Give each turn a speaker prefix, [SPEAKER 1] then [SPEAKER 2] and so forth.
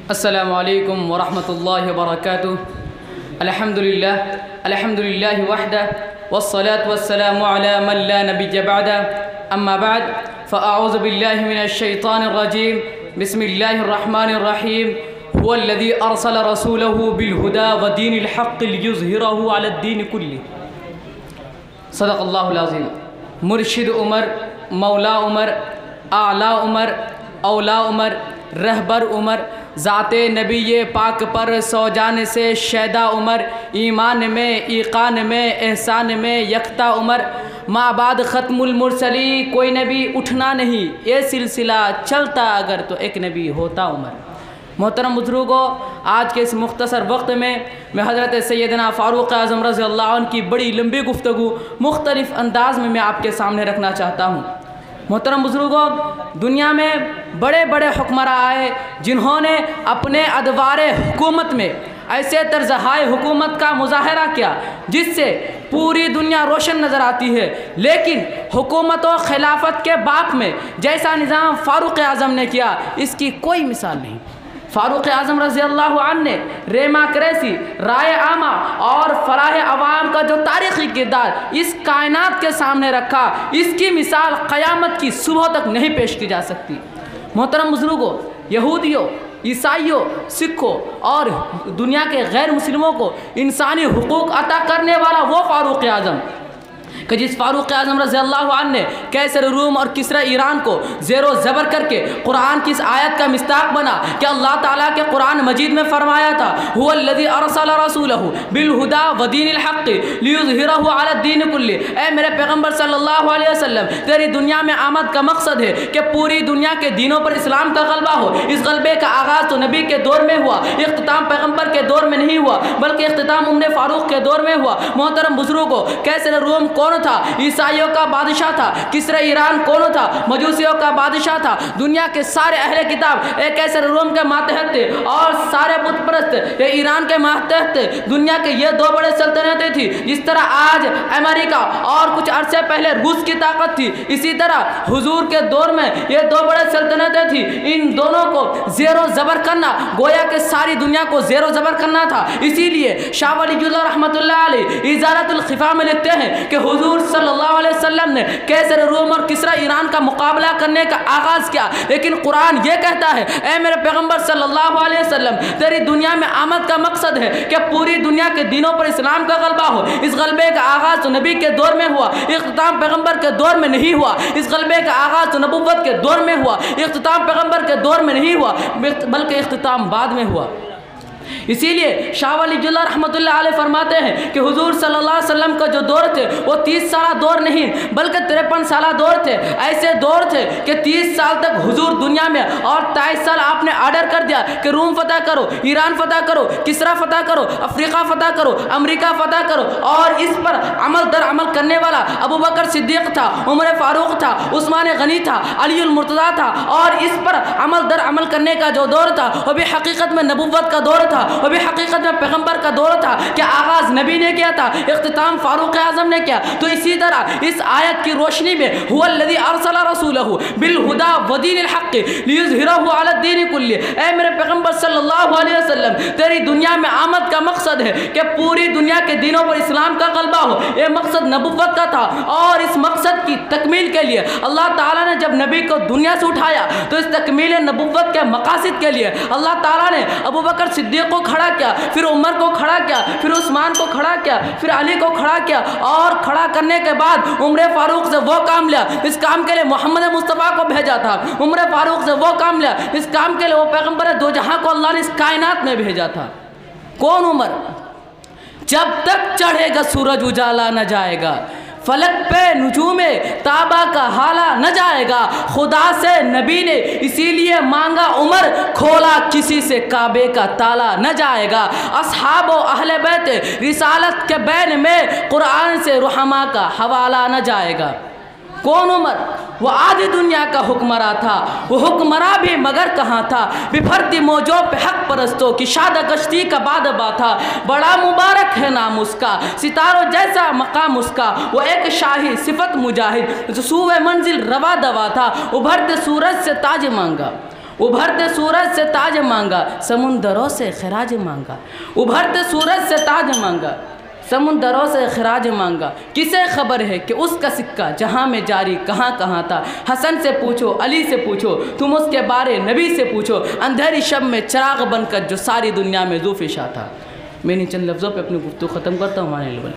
[SPEAKER 1] अस्सलामु अलैकुम वरहमतुल्लाहि वबरकातुहू। अल्हम्दुलिल्लाहि वहदा वस्सलातु वस्सलामु अला मन ला नबिय्य बअदा अम्मा बाद फ़अऊज़ु बिल्लाहि मिनश शैतानिर रजीम बिस्मिल्लाहिर रहमानिर रहीम हुवल्लज़ी अरसल रसूलहु बिल हुदा व दीनिल हक़्क़ि लियुज़हिरहु अलद्दीनि कुल्लिहि। सदक़ल्लाहुल अज़ीम। मुर्शिद उमर, मौला उमर, आला उमर, औला उमर, रहबर उमर, ज़ाते नबी पाक पर सौजान से शैदा उमर, ईमान में, ईकान में, एहसान में यकता उमर, माबाद ख़त्मुल मुरसली कोई नबी उठना नहीं, ये सिलसिला चलता अगर तो एक नबी होता उमर। मोहतरम बुज़ुर्गों, आज के इस मुख्तसर वक्त में मैं हज़रत सैयदना फ़ारूक़ आज़म रज़ी अल्लाह अन्हु की बड़ी लंबी गुफ्तगू मुख्तलिफ़ अंदाज़ में मैं आपके सामने रखना चाहता हूँ। मोहतरम बुज़ुर्गों, दुनिया में बड़े बड़े हुक्मरां आए जिन्होंने अपने अदवारे हुकूमत में ऐसे तर्ज़हाए हुकूमत का मुज़ाहरा किया जिससे पूरी दुनिया रोशन नज़र आती है, लेकिन हुकूमत और खिलाफत के बाप में जैसा निज़ाम फ़ारूक़ आज़म ने किया इसकी कोई मिसाल नहीं। फ़ारूक़ आज़म रज़ी अल्लाह अन्हु ने रेमा क्रेसी, राय आमा और फ़लाह अवाम का जो तारीख़ी किरदार इस कायनात के सामने रखा, इसकी मिसाल क़यामत की सुबह तक नहीं पेश की जा सकती। मोहतरम बुज़ुर्गों, यहूदियों, ईसाइयों, सिखों और दुनिया के गैर मुस्लिमों को इंसानी हुकूक अता करने वाला वो फ़ारूक़ आज़म कि जिस फ़ारूक़ आज़म रज़ी अल्लाह अन्हु ने कैसर रूम और किसरा ईरान को ज़ेरो ज़बर करके कुरान की इस आयत का मिस्ताक बना कि अल्लाह ताला के कुरान मजीद में फ़रमाया था हुवल्लज़ी अरसल रसूलहु बिल हुदा व दीनिल हक़्क़ि लियुज़हिरहु अलद्दीनि कुल्लि। ऐ मेरे पैगम्बर सल्लल्लाहु अलैहि वसल्लम, तेरी दुनिया में आमद का मकसद है कि पूरी दुनिया के दीनों पर इस्लाम का गलबा हो। इस गलबे का आगाज़ तो नबी के दौर में हुआ, इख्तिताम पैगम्बर के दौर में नहीं हुआ, बल्कि इख्तिताम उम्र फ़ारूक़ के दौर में हुआ। मोहतरम बुज़ुर्गों, कैसर रूम कौन था? ईसाइयों का बादशाह था। किसरा ईरान कौन था? मजूसियों का बादशाह था। दुनिया के सारे अहले किताब एक कैसर रूम के मातहत थे और सारे बुत परस्त ये ईरान के मातहत थे। दुनिया के ये दो बड़े सल्तनतें थी। जिस तरह आज अमेरिका और कुछ अरसे पहले रूस की ताकत थी, इसी तरह हुजूर के दौर में ये दो बड़े सल्तनतें थी। इन दोनों को ज़ेरो ज़बर करना, गोया के सारी दुनिया को ज़ेरो ज़बर करना था। इसीलिए शाह वलीउल्लाह रहमतुल्लाह अलैह इज़ालतुल ख़िफ़ा में लिखते हैं कि हुजूर सल्लल्लाहु अलैहि वसल्लम ने कैसर रूम और किसरा ईरान का मुकाबला करने का आगाज़ किया, लेकिन कुरान ये कहता है ऐ मेरे पैगम्बर सल्लल्लाहु अलैहि वसल्लम, तेरी दुनिया में आमद का मकसद है कि पूरी दुनिया के दिनों पर इस्लाम का गलबा हो। इस गलबे का आगाज़ तो नबी के दौर में हुआ, इख्तिताम पैगम्बर के दौर में नहीं हुआ। इस गलबे का आगाज़ तो नबुव्वत के दौर में हुआ, इख्तिताम पैगम्बर के दौर में नहीं हुआ, बल्कि इख्तिताम बाद में हुआ। इसीलिए शाह वलीउल्लाह रहमतुल्लाह अलैह फरमाते हैं कि हुजूर सल्लल्लाहु अलैहि वसल्लम का जो दौर थे वो 30 साल दौर नहीं बल्कि 53 साल दौर थे। ऐसे दौर थे कि 30 साल तक हुजूर दुनिया में और 23 साल आपने आर्डर कर दिया कि रूम फतह करो, ईरान फतह करो, किसरा फतह करो, अफ्रीका फतह करो, अमेरिका फतह करो। और इस पर अमल दर अमल करने वाला अबू बकर सिद्दीक़ था, उमर फ़ारूक़ था, उस्मान गनी था, अलीउल मुर्तज़ा था। और इस पर अमल दर अमल करने का जो दौर था वो भी हकीकत में नबुव्वत का दौर था, वो भी हकीकत में पैगंबर का दौर था कि आगाज़ नबी ने किया था, इख्तिताम फ़ारूक़ आज़म ने किया। तो इसी तरह इस आयत की रोशनी में हुवल्लज़ी अरसल रसूलहु बिल हुदा व दीनिल हक़्क़ि लियुज़हिरहु अलद्दीनि कुल्लि। ऐ मेरे पैगंबर सल्लल्लाहु अलैहि वसल्लम, तेरी दुनिया में आमद का मकसद है कि पूरी दुनिया के दिनों पर इस्लाम का गलबा हो। ये मकसद नबुव्वत का था और इस मकसद की तकमील के लिए अल्लाह ताला ने जब नबी को दुनिया से उठाया तो इस तकमील नबुव्वत के मकासिद के लिए अल्लाह ताला ने अबू बकर सिद्दीक़ को खड़ा किया, फिर उमर को खड़ा किया, फिर उस्मान को खड़ा किया, फिर अली को खड़ा किया। और खड़ा करने के बाद उम्र फ़ारूक़ से वो काम लिया इस काम के लिए मोहम्मद मुस्तफ़ा को भेजा था। उम्र फ़ारूक़ से वो काम लिया इस काम के लिए वो पैगम्बर दो जहां को अल्लाह ने इस कायनात में भेजा था। कौन उमर? जब तक चढ़ेगा सूरज उजाला न जाएगा, फलक पे नुजूमे ताबा का हाला न जाएगा। खुदा से नबी ने इसीलिए मांगा उमर, खोला किसी से काबे का ताला न जाएगा। असहाब व अहले बैत रिसालत के बैन में कुरान से रुहमा का हवाला न जाएगा। कौन उमर? वो आधी दुनिया का हुक्मरां था। वो हुक्मरां भी मगर कहाँ था? बिफरती मौजों पे हक परस्तों की शादा गश्ती का बादबा था। बड़ा मुबारक है नाम उसका, सितारों जैसा मकाम उसका। वो एक शाही सिफत मुजाहिद, सूए मंजिल रवा दवा था। उभरते सूरज से ताज मांगा। उभरते सूरज से ताज मांगा, समुंदरों से खराज मांगा। उभरते सूरज से ताज मांगा, समुंदरों से खराज मांगा। किसे खबर है कि उसका सिक्का जहाँ में जारी कहाँ कहाँ था। हसन से पूछो, अली से पूछो, तुम उसके बारे नबी से पूछो। अंधेरी शब में चिराग बनकर जो सारी दुनिया में ज़ूफ़िशा था। मैं इन चंद लफ्ज़ों पे अपनी गुफ्तगू ख़त्म करता हूँ।